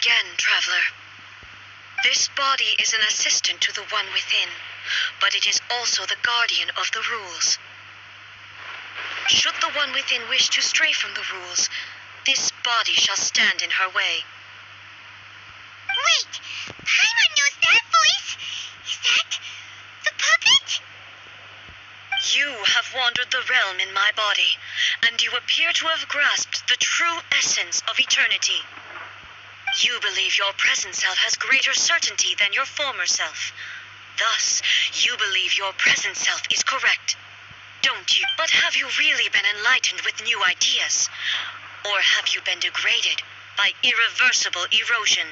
again, traveler. This body is an assistant to the one within, but it is also the guardian of the rules. Should the one within wish to stray from the rules, this body shall stand in her way. Wait! Paimon knows that voice! Is that the puppet? You have wandered the realm in my body, and you appear to have grasped the true essence of eternity. You believe your present self has greater certainty than your former self. Thus, you believe your present self is correct. Don't you? But have you really been enlightened with new ideas? Or have you been degraded by irreversible erosion?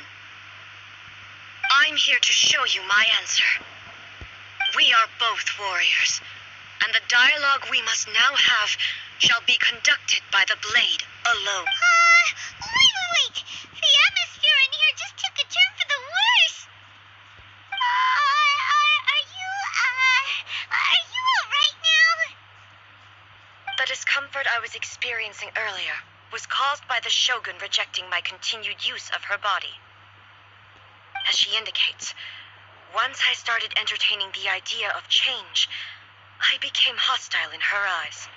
I'm here to show you my answer. We are both warriors, and the dialogue we must now have shall be conducted by the blade alone. Wait. The atmosphere in here just took a turn for the worse. Are you alright now? The discomfort I was experiencing earlier was caused by the Shogun rejecting my continued use of her body. As she indicates, once I started entertaining the idea of change, I became hostile in her eyes.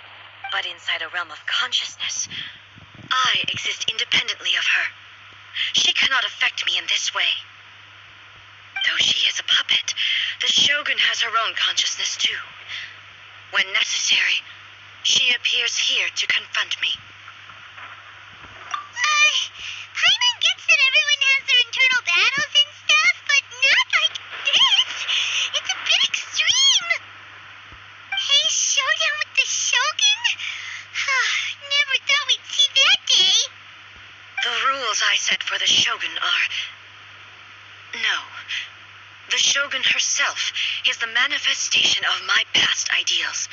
But inside a realm of consciousness, I exist independently of her. She cannot affect me in this way. Though she is a puppet, the Shogun has her own consciousness too. When necessary, she appears here to confront me. Paimon gets that everyone has their internal battles and stuff, but not like this. It's a bit extreme. Hey, showdown with the Shogun? Never thought we'd see that day. The rules I set for the Shogun are... No. The Shogun herself is the manifestation of my past ideals,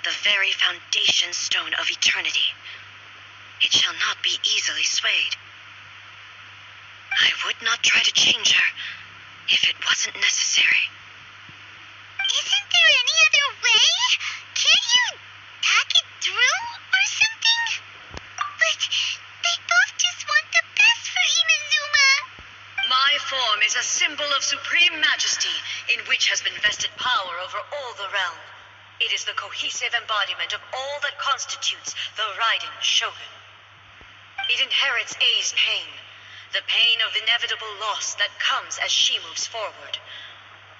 the very foundation stone of eternity. It shall not be easily swayed. I would not try to change her if it wasn't necessary. Isn't there any other way? Can't you talk it through or something? But they both just want the best for Inazuma. My form is a symbol of supreme majesty in which has been vested power over all the realm. It is the cohesive embodiment of all that constitutes the Raiden Shogun. It inherits A's pain, the pain of inevitable loss that comes as she moves forward.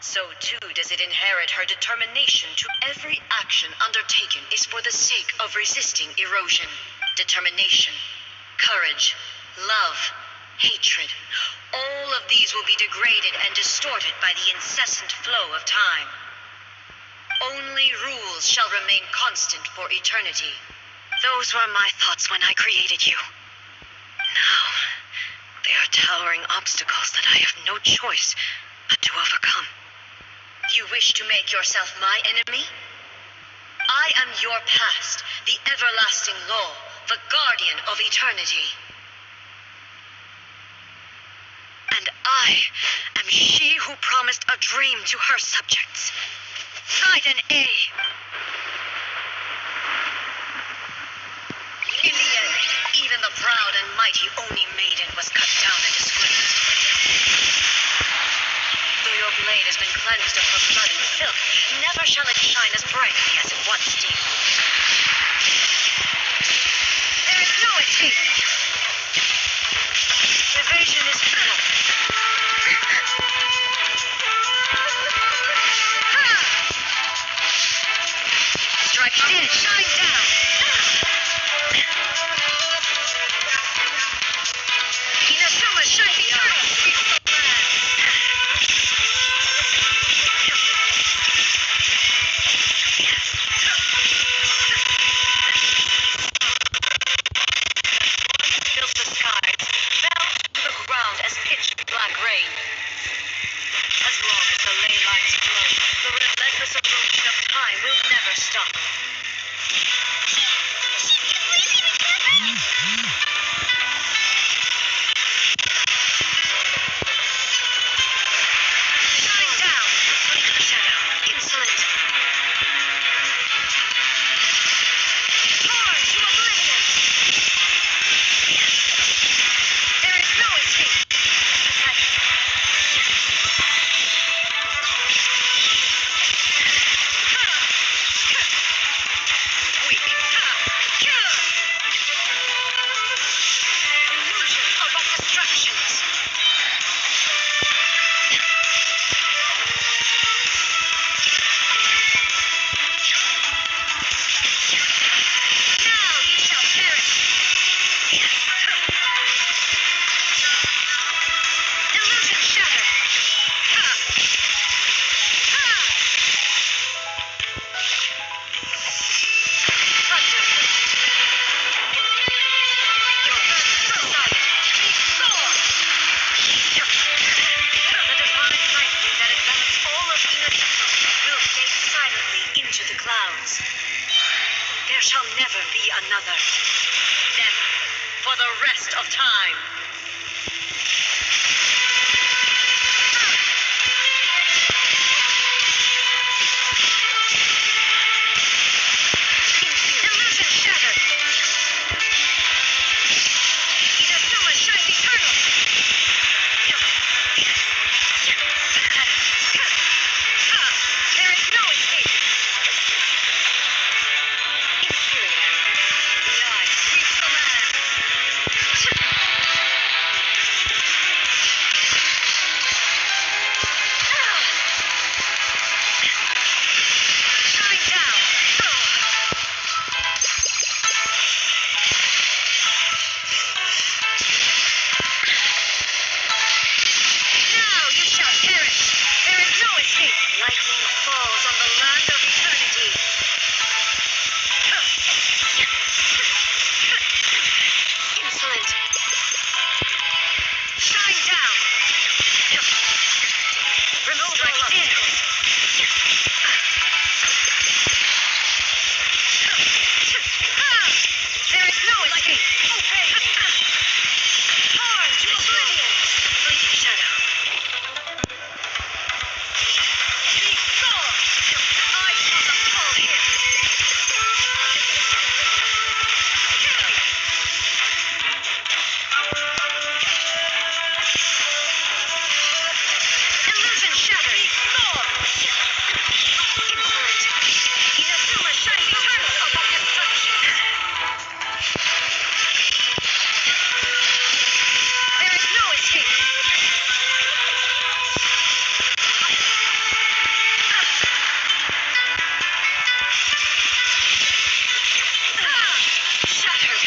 So too does it inherit her determination to every action undertaken is for the sake of resisting erosion. Determination, courage, love, hatred, all of these will be degraded and distorted by the incessant flow of time. Only rules shall remain constant for eternity. Those were my thoughts when I created you. Now, they are towering obstacles that I have no choice but to overcome. You wish to make yourself my enemy? I am your past, the everlasting law, the guardian of eternity. And I am she who promised a dream to her subjects. Raiden A. In the end, even the proud and mighty Oni Maiden was cut down and disgraced. Though your blade has been cleansed of her blood and filth, never shall it shine as brightly as it once did. There is no escape. Evasion is futile. Strike dead, shine down. Inazuma shine eternal. shall never be another. Never. For the rest of time. Illusion shattered. Inazuma shines eternal. There is no escape. Inferior. The eye sweeps the land. Shine down. Now you shall perish. There is no escape. Lightning falls on the land of eternity. Insolent. Shine down. Remove all obstacles. There is no escape. Obey me. Torn to oblivion. Complete shadow. Be gone. I shall not fall here. Illusion shattered. Be gone. Insolent. Inazuma shines eternal above destruction. There is no escape. Shattered.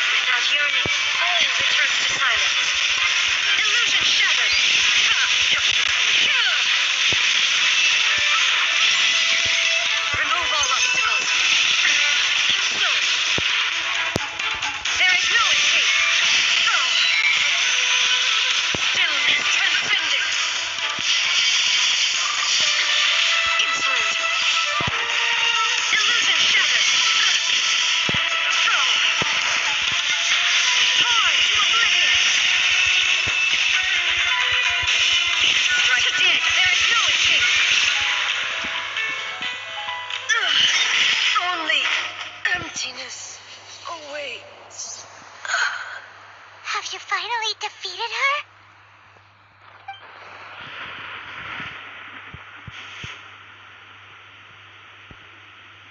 Without yearning, all returns to silence. Illusion shattered. Remove all obstacles. There is no escape. Stillness transcending. Insolent. Illusion shattered. Torn to oblivion. Strike dead. There is no escape. Only emptiness awaits. Have you finally defeated her?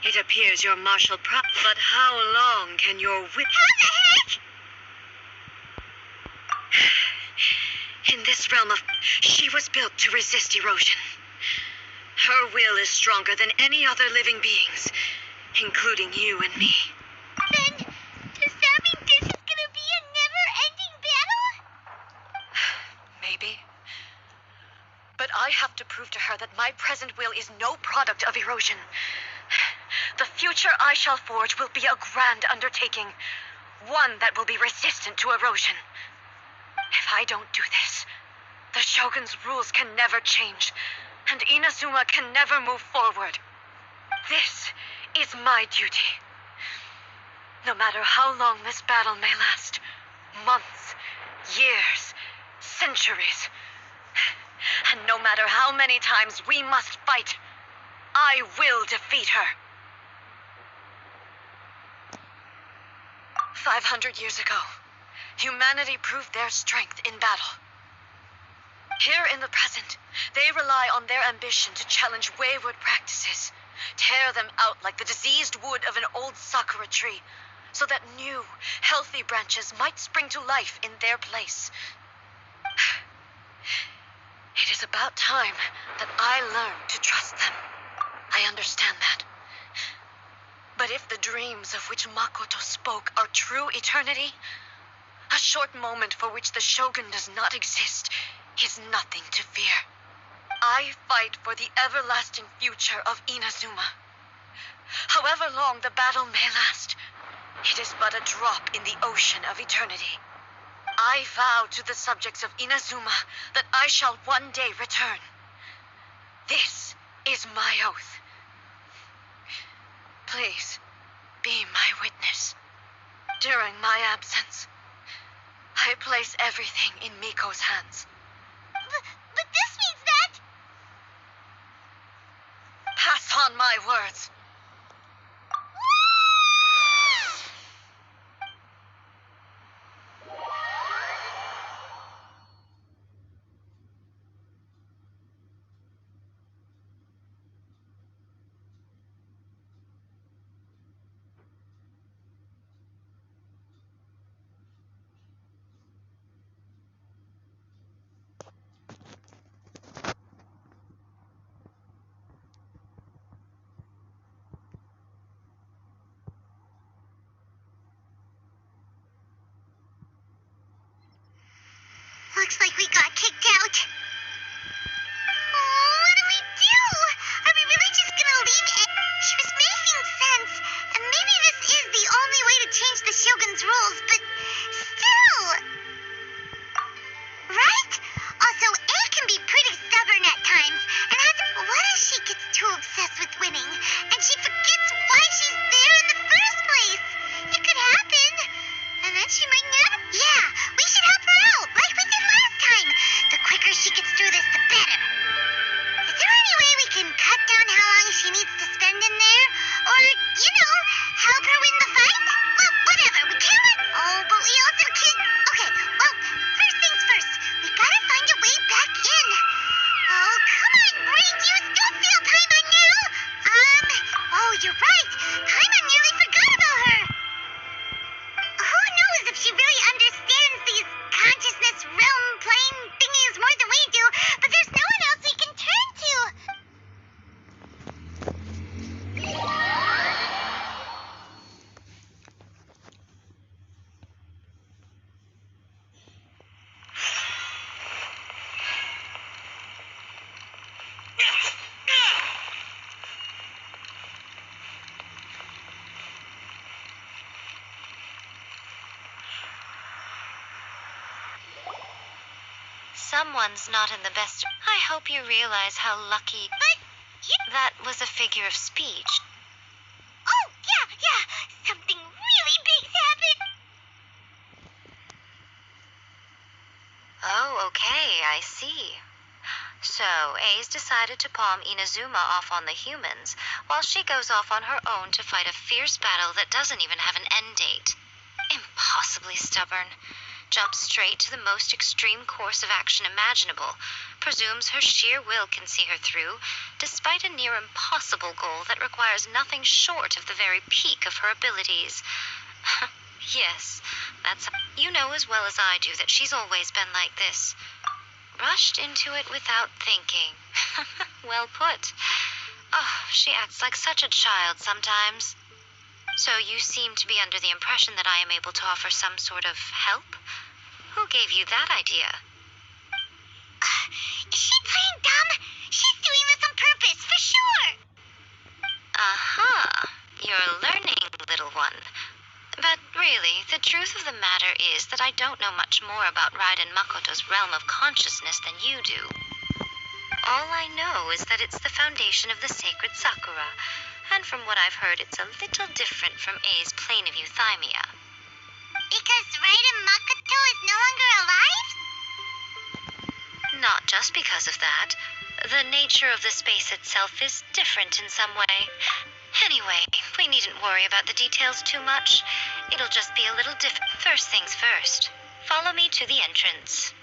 It appears your martial prop, but how long can your whip... How the heck? In this realm of... She was built to resist erosion. Her will is stronger than any other living beings, including you and me. Then, does that mean this is gonna be a never-ending battle? Maybe. But I have to prove to her that my present will is no product of erosion. The future I shall forge will be a grand undertaking, one that will be resistant to erosion. If I don't do this, the Shogun's rules can never change, and Inazuma can never move forward. This is my duty. No matter how long this battle may last, months, years, centuries, and no matter how many times we must fight, I will defeat her. 500 years ago, humanity proved their strength in battle. Here in the present, they rely on their ambition to challenge wayward practices, tear them out like the diseased wood of an old sakura tree, so that new, healthy branches might spring to life in their place. It is about time that I learn to trust them. I understand that. But if the dreams of which Makoto spoke are true eternity, a short moment for which the Shogun does not exist is nothing to fear. I fight for the everlasting future of Inazuma. However long the battle may last, It is but a drop in the ocean of eternity. I vow to the subjects of Inazuma that I shall one day return. This is my oath. Please, be my witness. During my absence, I place everything in Miko's hands. But this means that... Pass on my words. Looks like we got kicked out. Oh, what do we do? Are we really just gonna leave it? She was making sense, and maybe this is the only way to change the Shogun's rules, but still... Right? Also, A can be pretty stubborn at times, and has... What if she gets too obsessed with winning, and she forgets why she's there in the first place? It could happen. And then she might never... Yeah, we should help her out, like we did last time. The quicker she gets through this, the better. Is there any way we can cut down how long she needs to spend in there? Or, help her win the fight? Well, whatever, we can't let... Oh, but we also can't... Okay, well, first things first. We gotta find a way back in. Oh, come on, Brain Juice, don't feel Paimon now. Oh, you're right. Paimon nearly forgot about her. Who knows if she really understands these consciousness realm plane thingies more than we do, but there's no one else we can turn to. Someone's not in the best... I hope you realize how lucky... But, That was a figure of speech. oh, yeah, something really big's happened. Oh, okay, I see. So, A's decided to palm Inazuma off on the humans, while she goes off on her own to fight a fierce battle that doesn't even have an end date. Impossibly stubborn. Jumps straight to the most extreme course of action imaginable, presumes her sheer will can see her through, despite a near impossible goal that requires nothing short of the very peak of her abilities. Yes, that's... You know as well as I do that she's always been like this. Rushed into it without thinking. Well put. Oh, she acts like such a child sometimes. So you seem to be under the impression that I am able to offer some sort of help? Who gave you that idea? Is she playing dumb? She's doing this on purpose, for sure. Aha, you're learning, little one. But really, the truth of the matter is that I don't know much more about Raiden Makoto's realm of consciousness than you do. All I know is that it's the foundation of the sacred Sakura, and from what I've heard, it's a little different from A's plane of euthymia. Because Raiden Makoto is no longer alive? Not just because of that. The nature of the space itself is different in some way. Anyway, we needn't worry about the details too much. It'll just be a little First things first. Follow me to the entrance.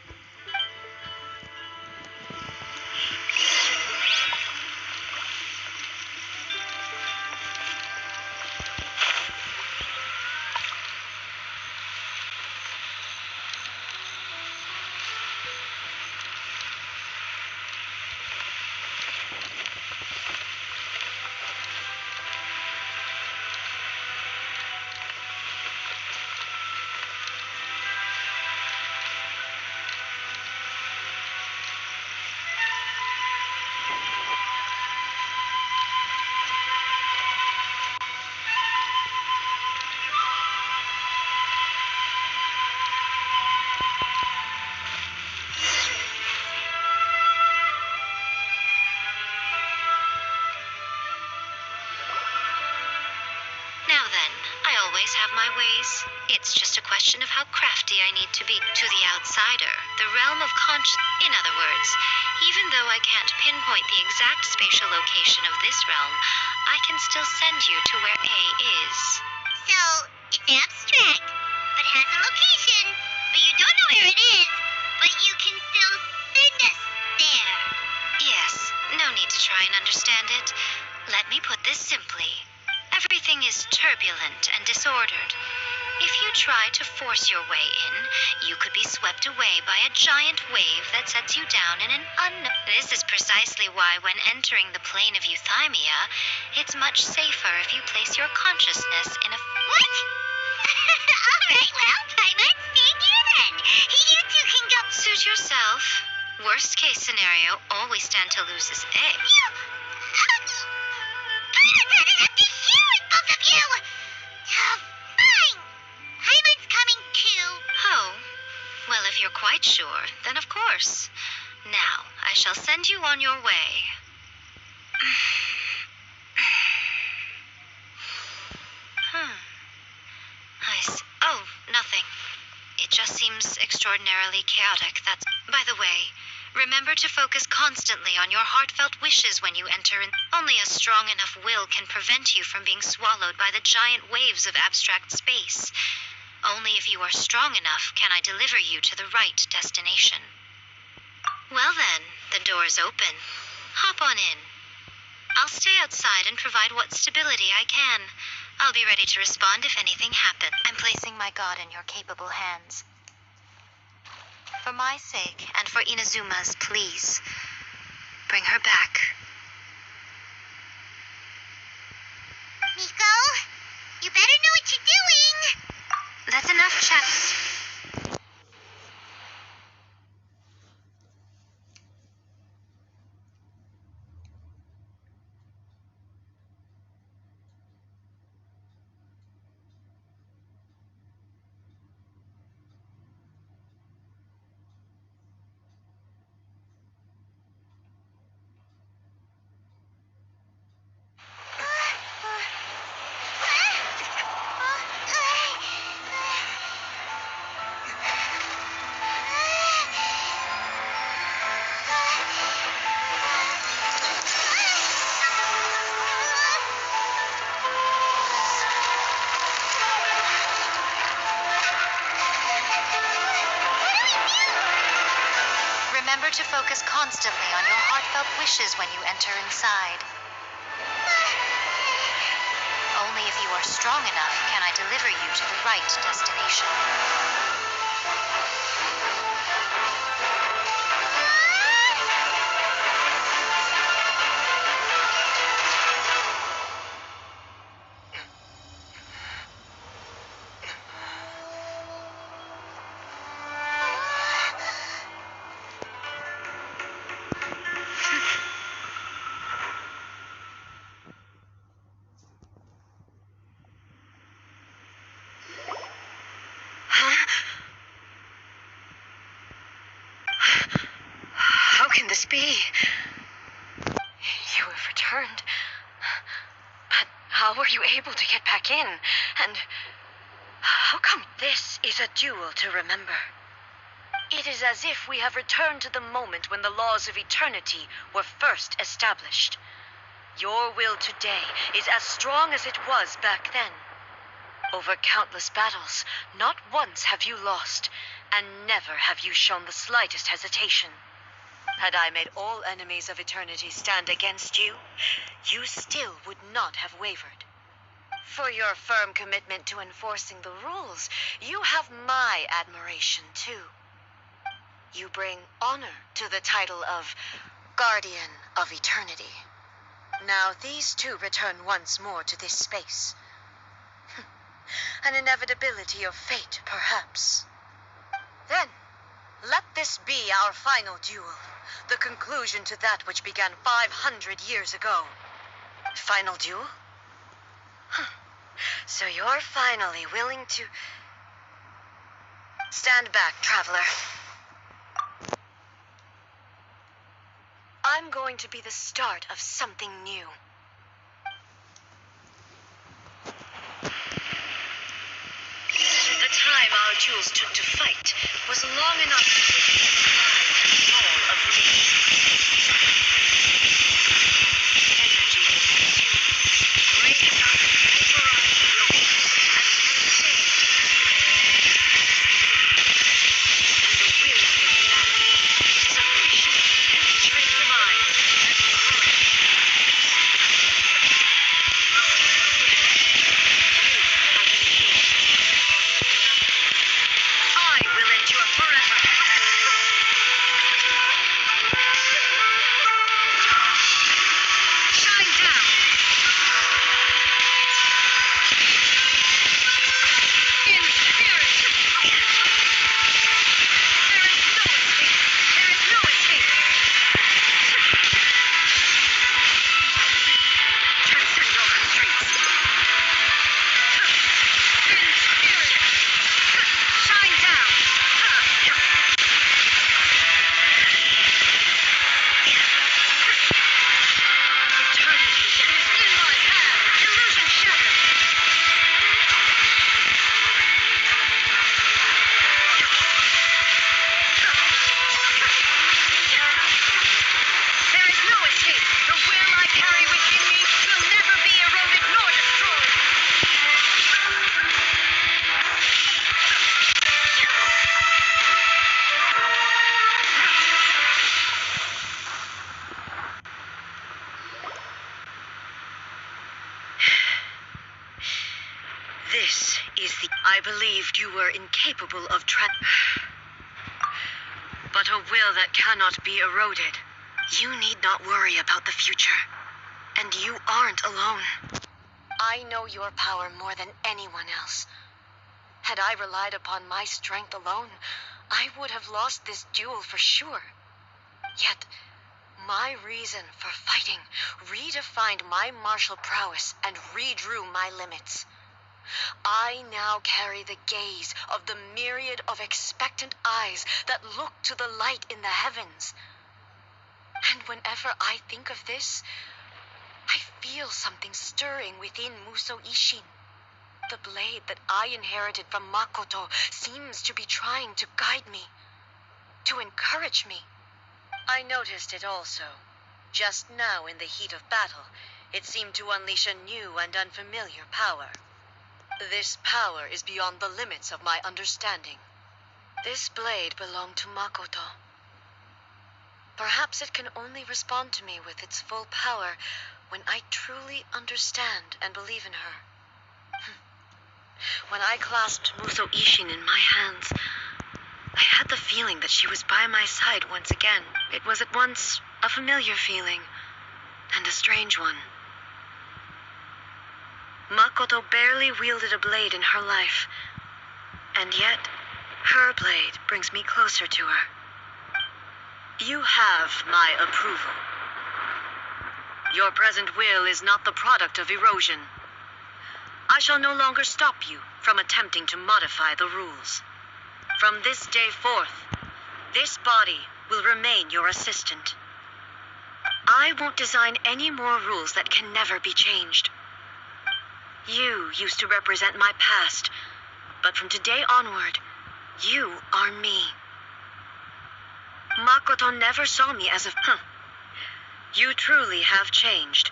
abilities. It's just a question of how crafty I need to be. To the outsider, the realm of in other words, even though I can't pinpoint the exact spatial location of this realm, I can still send you to where A is. So, it's abstract, but has a location, but you don't know where it is, but you can still send us there. Yes, no need to try and understand it. Let me put this simply. Everything is turbulent and disordered. If you try to force your way in, you could be swept away by a giant wave that sets you down in an unknown... This is precisely why when entering the plane of euthymia, it's much safer if you place your consciousness in a... What? Alright, well, Paimon, thank you then. You two can go... Suit yourself. Worst case scenario, all we stand to lose is A. Paimon's had enough to hear with both of you! Fine! Paimon's coming too. Oh, well, if you're quite sure, then of course. Now, I shall send you on your way. Oh, nothing. It just seems extraordinarily chaotic, that's... By the way, remember to focus constantly on your heartfelt wishes when you enter in... Only a strong enough will can prevent you from being swallowed by the giant waves of abstract space. Only if you are strong enough can I deliver you to the right destination. Well then, the door's open. Hop on in. I'll stay outside and provide what stability I can. I'll be ready to respond if anything happens. I'm placing my god in your capable hands. For my sake, and for Inazuma's, please, bring her back. Miko, you better know what you're doing. That's enough, chaps. Remember to focus constantly on your heartfelt wishes when you enter inside. Only if you are strong enough can I deliver you to the right destination. How can this be? You have returned. But how were you able to get back in? And how come this is a duel to remember? It is as if we have returned to the moment when the laws of eternity were first established. Your will today is as strong as it was back then. Over countless battles, not once have you lost, and never have you shown the slightest hesitation. Had I made all enemies of eternity stand against you, you still would not have wavered. For your firm commitment to enforcing the rules, you have my admiration too. You bring honor to the title of Guardian of Eternity. Now these two return once more to this space. An inevitability of fate, perhaps. Then, let this be our final duel, the conclusion to that which began 500 years ago. Final duel? So you're finally willing to... Stand back, traveler. I'm going to be the start of something new. time our duels took to fight was long enough to witness the rise and fall of me. Energy was consumed, breaking up and vaporizing the oceans and transcending. And the will of humanity, sufficient to penetrate the mind and crush I will endure forever. Shine down. In spirit. There is no escape. There is no escape. Transcend all constraints. In spirit. Shine down. Eternity is in my path. Illusion shattered. There is no escape. The will I carry within me will never be eroded nor destroyed. This is the... I believed you were incapable of but a will that cannot be eroded. You need not worry about the future. And you aren't alone. I know your power more than anyone else. Had I relied upon my strength alone, I would have lost this duel for sure. Yet, my reason for fighting redefined my martial prowess and redrew my limits. I now carry the gaze of the myriad of expectant eyes that look to the light in the heavens. And whenever I think of this, I feel something stirring within Muso Ishin. The blade that I inherited from Makoto seems to be trying to guide me, to encourage me. I noticed it also. Just now in the heat of battle, it seemed to unleash a new and unfamiliar power. This power is beyond the limits of my understanding. This blade belonged to Makoto. Perhaps it can only respond to me with its full power when I truly understand and believe in her. When I clasped Muso Ishin in my hands, I had the feeling that she was by my side once again. It was at once a familiar feeling and a strange one. Makoto barely wielded a blade in her life, and yet her blade brings me closer to her. You have my approval. Your present will is not the product of erosion. I shall no longer stop you from attempting to modify the rules. From this day forth, this body will remain your assistant. I won't design any more rules that can never be changed. You used to represent my past, but from today onward, you are me. Makoto never saw me as a... You truly have changed.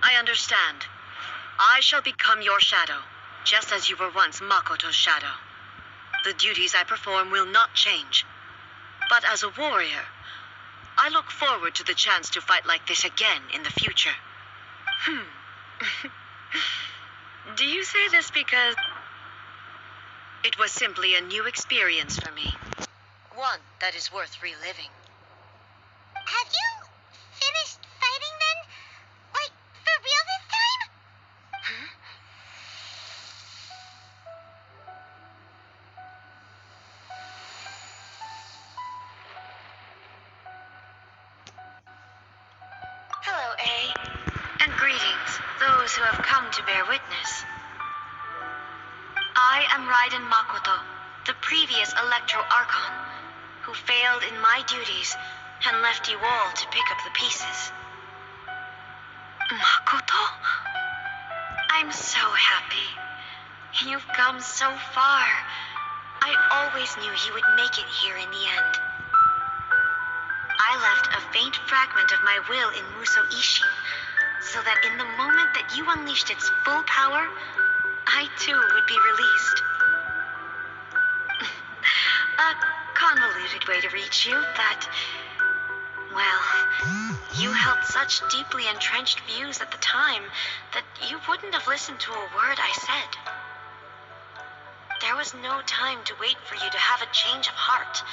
I understand. I shall become your shadow, just as you were once Makoto's shadow. The duties I perform will not change. But as a warrior, I look forward to the chance to fight like this again in the future. Do you say this because... It was simply a new experience for me. One that is worth reliving. Have you finished fighting then? Like, for real this time? Hello, A. And greetings, those who have come to bear witness. I am Raiden Makoto, the previous Electro Archon, who failed in my duties and left you all to pick up the pieces. Makoto? I'm so happy. You've come so far. I always knew you would make it here in the end. I left a faint fragment of my will in Muso Ishin, so that in the moment that you unleashed its full power, I too would be released. A convoluted way to reach you, but... well, you held such deeply entrenched views at the time that you wouldn't have listened to a word I said. There was no time to wait for you to have a change of heart.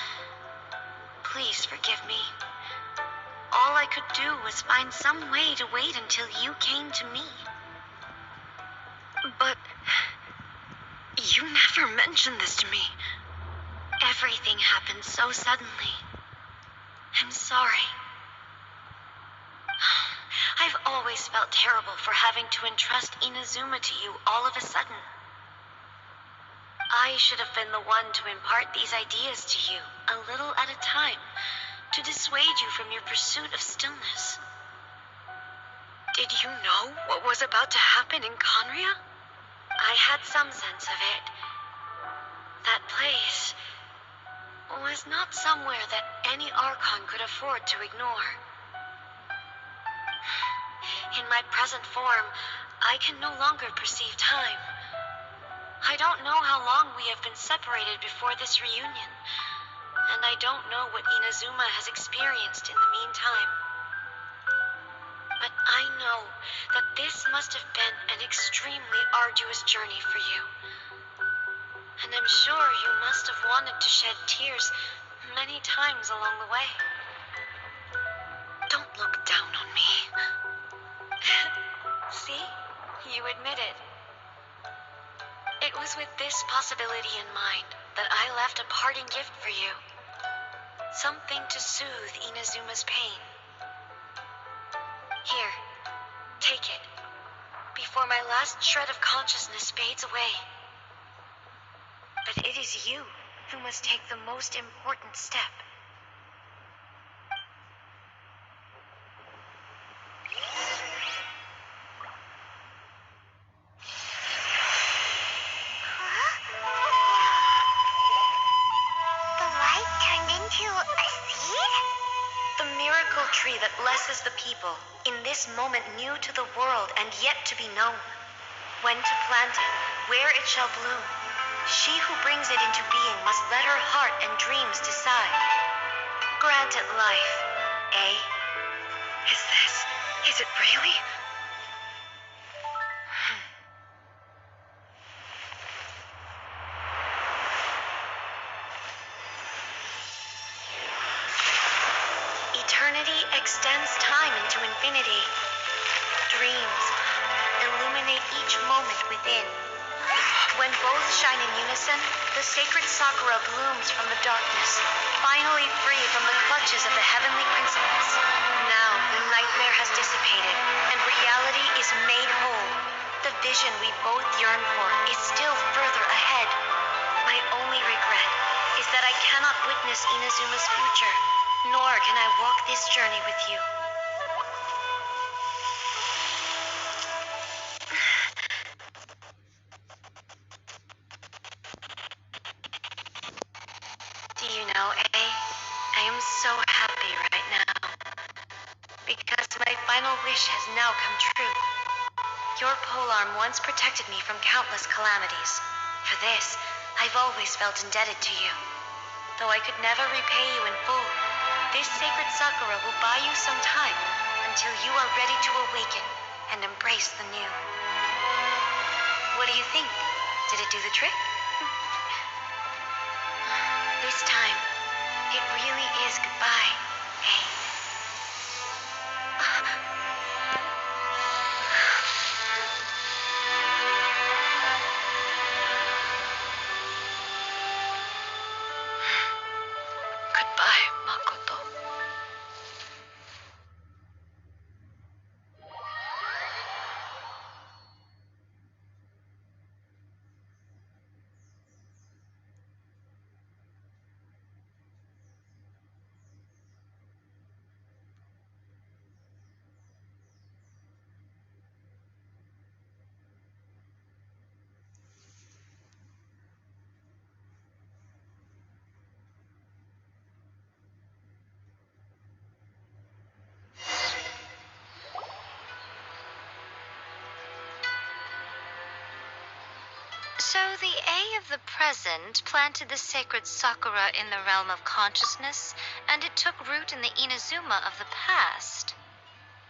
Please forgive me. All I could do was find some way to wait until you came to me. But you never mentioned this to me. Everything happened so suddenly. I'm sorry. I've always felt terrible for having to entrust Inazuma to you all of a sudden. I should have been the one to impart these ideas to you, a little at a time, to dissuade you from your pursuit of stillness. Did you know what was about to happen in Conria? I had some sense of it. That place was not somewhere that any Archon could afford to ignore. In my present form, I can no longer perceive time. I don't know how long we have been separated before this reunion, and I don't know what Inazuma has experienced in the meantime. But I know that this must have been an extremely arduous journey for you. And I'm sure you must have wanted to shed tears many times along the way. Don't look down on me. See? You admit it. It was with this possibility in mind that I left a parting gift for you. Something to soothe Inazuma's pain. Here, take it, before my last shred of consciousness fades away. But it is you who must take the most important step. Tree that blesses the people, in this moment new to the world and yet to be known. When to plant it, where it shall bloom. She who brings it into being must let her heart and dreams decide. Grant it life, eh? Is it really? Eternity extends time into infinity. Dreams illuminate each moment within. When both shine in unison, the sacred Sakura blooms from the darkness, finally free from the clutches of the heavenly principles. Now the nightmare has dissipated, and reality is made whole. The vision we both yearn for is still further ahead. My only regret is that I cannot witness Inazuma's future. Nor can I walk this journey with you. Do you know, I am so happy right now. Because my final wish has now come true. Your polearm once protected me from countless calamities. For this, I've always felt indebted to you. Though I could never repay you in full, this sacred Sakura will buy you some time until you are ready to awaken and embrace the new. What do you think? Did it do the trick? This time, it really is goodbye, eh? Goodbye, Makoto. So the A of the present planted the sacred Sakura in the realm of consciousness, and it took root in the Inazuma of the past.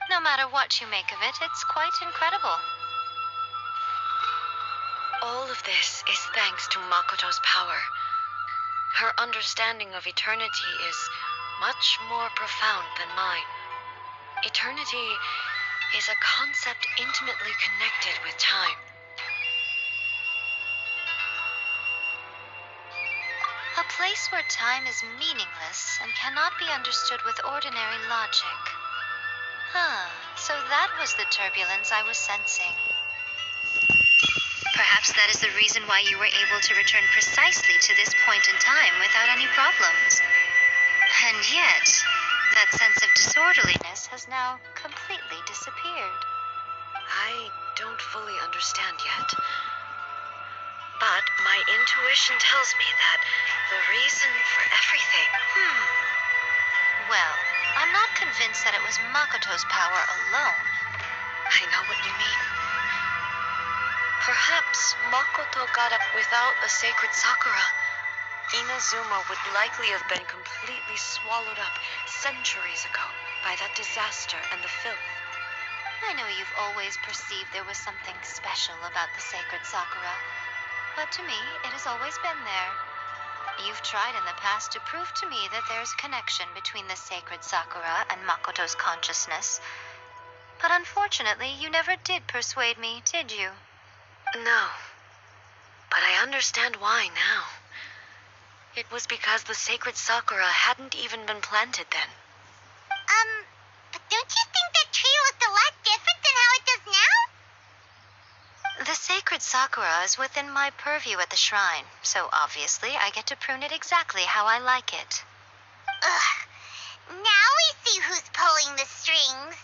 No matter what you make of it, it's quite incredible. All of this is thanks to Makoto's power. Her understanding of eternity is much more profound than mine. Eternity is a concept intimately connected with time. A place where time is meaningless and cannot be understood with ordinary logic. So that was the turbulence I was sensing. Perhaps that is the reason why you were able to return precisely to this point in time without any problems. And yet, that sense of disorderliness has now completely disappeared. I don't fully understand yet. But my intuition tells me that the reason for everything... Well, I'm not convinced that it was Makoto's power alone. I know what you mean. Perhaps Makoto got up without the sacred Sakura. Inazuma would likely have been completely swallowed up centuries ago by that disaster and the filth. I know you've always perceived there was something special about the sacred Sakura, but to me, it has always been there. You've tried in the past to prove to me that there's a connection between the sacred Sakura and Makoto's consciousness, but unfortunately, you never did persuade me, did you? No, but I understand why now. It was because the sacred Sakura hadn't even been planted then. But don't you think that tree looked a lot different than how it does now? The sacred Sakura is within my purview at the shrine, so obviously I get to prune it exactly how I like it. Ugh. Now we see who's pulling the strings.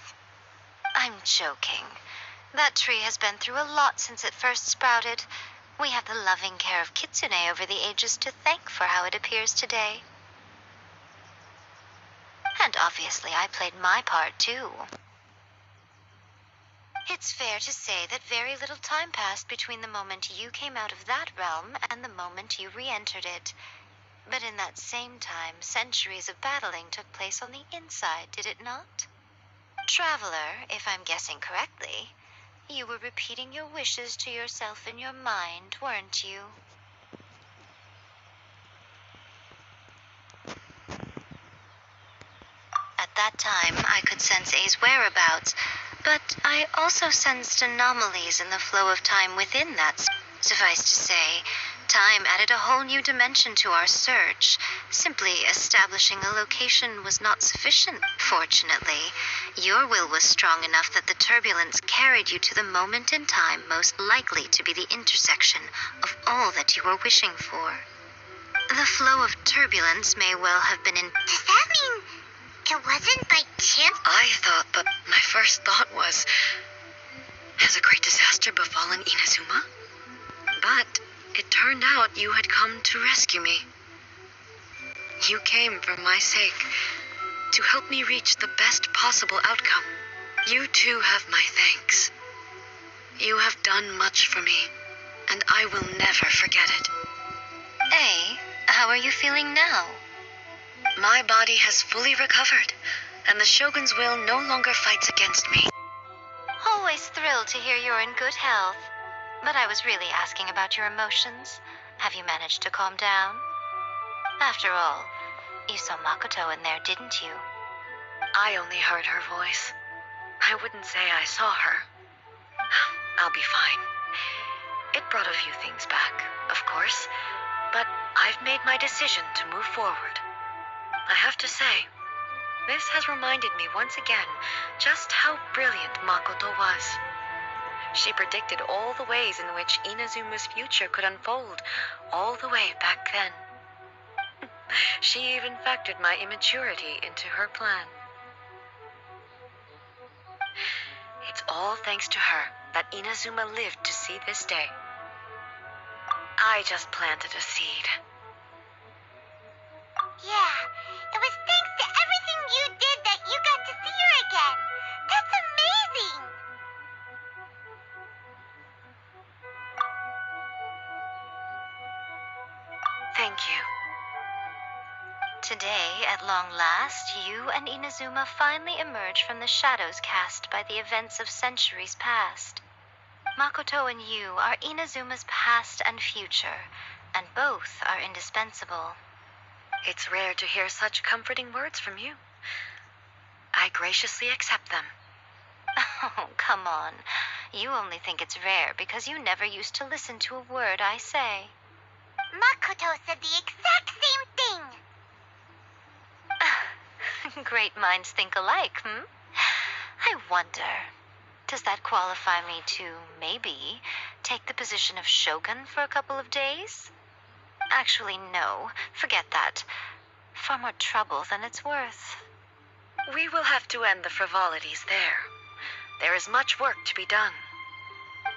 I'm joking. That tree has been through a lot since it first sprouted. We have the loving care of Kitsune over the ages to thank for how it appears today. And obviously I played my part too. It's fair to say that very little time passed between the moment you came out of that realm and the moment you re-entered it. But in that same time, centuries of battling took place on the inside, did it not? Traveler, if I'm guessing correctly, you were repeating your wishes to yourself in your mind, weren't you? At that time, I could sense A's whereabouts, but I also sensed anomalies in the flow of time within that. Suffice to say, time added a whole new dimension to our search. Simply establishing a location was not sufficient. Fortunately, your will was strong enough that the turbulence carried you to the moment in time most likely to be the intersection of all that you were wishing for. The flow of turbulence may well have been in... Does that mean it wasn't by chance? I thought, but my first thought was, has a great disaster befallen Inazuma? But it turned out you had come to rescue me. You came for my sake, to help me reach the best possible outcome. You too have my thanks. You have done much for me, and I will never forget it. A, how are you feeling now? My body has fully recovered, and the Shogun's will no longer fights against me. Always thrilled to hear you're in good health. But I was really asking about your emotions. Have you managed to calm down? After all, you saw Makoto in there, didn't you? I only heard her voice. I wouldn't say I saw her. I'll be fine. It brought a few things back, of course, but I've made my decision to move forward. I have to say, this has reminded me once again just how brilliant Makoto was. She predicted all the ways in which Inazuma's future could unfold, all the way back then. She even factored my immaturity into her plan. It's all thanks to her that Inazuma lived to see this day. I just planted a seed. Yeah, it was thanks to everything you did that you got to see her again. That's amazing! Thank you. Today, at long last, you and Inazuma finally emerge from the shadows cast by the events of centuries past. Makoto and you are Inazuma's past and future, and both are indispensable. It's rare to hear such comforting words from you. I graciously accept them. Oh, come on. You only think it's rare because you never used to listen to a word I say. Makoto said the exact same thing. Great minds think alike, I wonder, does that qualify me to, maybe, take the position of Shogun for a couple of days? Actually, no. Forget that. Far more trouble than it's worth. We will have to end the frivolities there. There is much work to be done.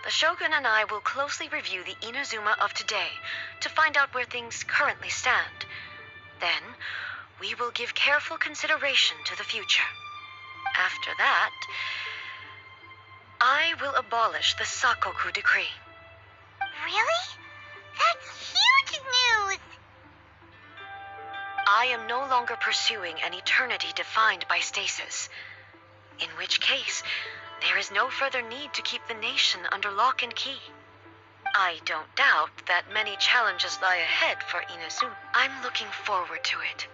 The Shogun and I will closely review the Inazuma of today to find out where things currently stand. Then, we will give careful consideration to the future. After that, I will abolish the Sakoku decree. Really? That's huge news! I am no longer pursuing an eternity defined by stasis. In which case, there is no further need to keep the nation under lock and key. I don't doubt that many challenges lie ahead for Inazuma. I'm looking forward to it.